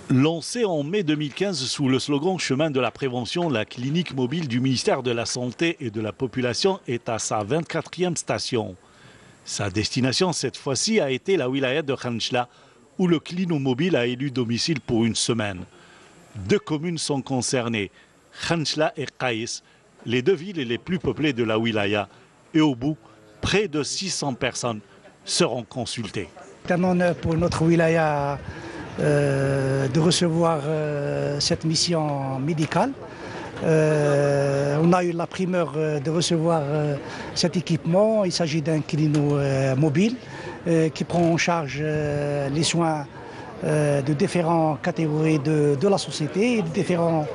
Lancée en mai 2015 sous le slogan « Chemin de la prévention », la clinique mobile du ministère de la Santé et de la Population est à sa 24e station. Sa destination cette fois-ci a été la wilaya de Khanchla, où le clino mobile a élu domicile pour une semaine. 2 communes sont concernées, Khanchla et Qaïs, les 2 villes les plus peuplées de la wilaya. Et au bout, près de 600 personnes seront consultées. C'est un honneur pour notre wilaya de recevoir cette mission médicale. On a eu la primeur de recevoir cet équipement. Il s'agit d'un clino mobile qui prend en charge les soins de différentes catégories de la société et de différentes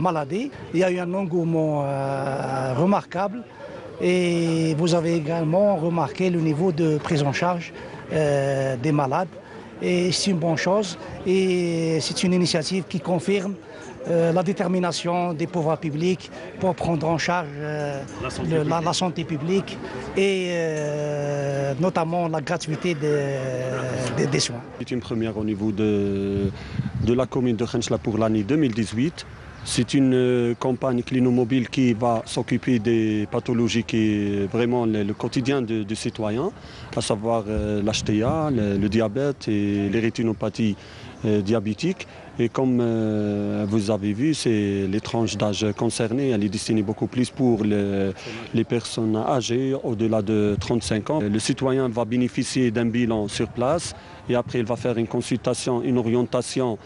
maladies. Il y a eu un engouement remarquable et vous avez également remarqué le niveau de prise en charge des malades. Et c'est une bonne chose et c'est une initiative qui confirme la détermination des pouvoirs publics pour prendre en charge la santé publique et notamment la gratuité des soins. C'est une première au niveau de la commune de Khanchla pour l'année 2018. C'est une campagne clinomobile qui va s'occuper des pathologies qui est vraiment le quotidien des citoyens, à savoir l'HTA, le diabète et les rétinopathies diabétiques. Et comme vous avez vu, c'est les tranches d'âge concernées, elle est destinée beaucoup plus pour les personnes âgées au-delà de 35 ans. Le citoyen va bénéficier d'un bilan sur place et après il va faire une consultation, une orientation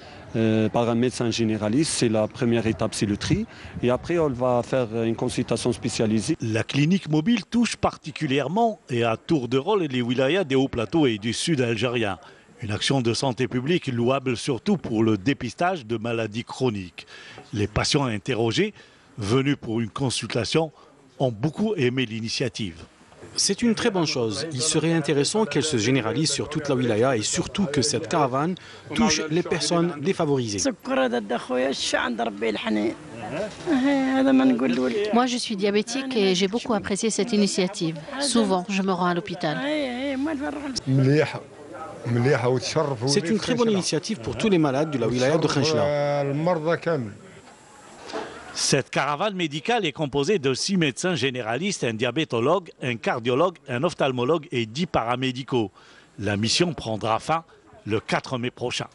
par un médecin généraliste. C'est la première étape, c'est le tri. Et après, on va faire une consultation spécialisée. La clinique mobile touche particulièrement et à tour de rôle les wilayas des hauts plateaux et du sud algérien. Une action de santé publique louable surtout pour le dépistage de maladies chroniques. Les patients interrogés, venus pour une consultation, ont beaucoup aimé l'initiative. C'est une très bonne chose. Il serait intéressant qu'elle se généralise sur toute la wilaya et surtout que cette caravane touche les personnes défavorisées. Moi, je suis diabétique et j'ai beaucoup apprécié cette initiative. Souvent, je me rends à l'hôpital. C'est une très bonne initiative pour tous les malades de la wilaya de Khanchla. Cette caravane médicale est composée de 6 médecins généralistes, un diabétologue, un cardiologue, un ophtalmologue et 10 paramédicaux. La mission prendra fin le 4 mai prochain.